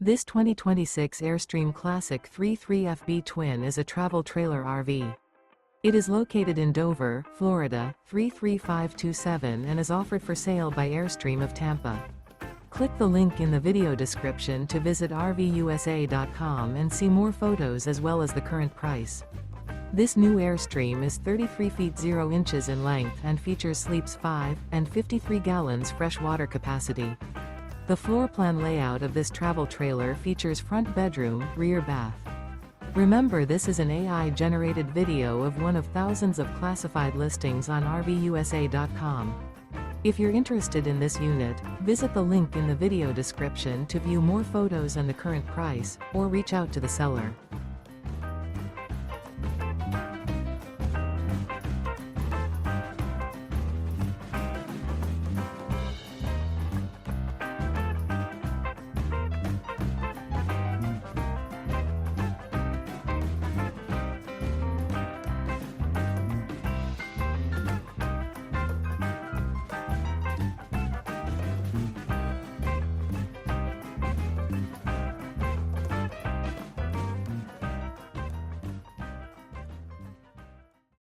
This 2026 Airstream Classic 33FB Twin is a travel trailer RV. It is located in Dover, Florida, 33527 and is offered for sale by Airstream of Tampa. Click the link in the video description to visit RVUSA.com and see more photos as well as the current price. This new Airstream is 33 feet 0 inches in length and features sleeps 5 and 53 gallons fresh water capacity. The floor plan layout of this travel trailer features front bedroom, rear bath. Remember, this is an AI-generated video of one of thousands of classified listings on RVUSA.com. If you're interested in this unit, visit the link in the video description to view more photos and the current price, or reach out to the seller.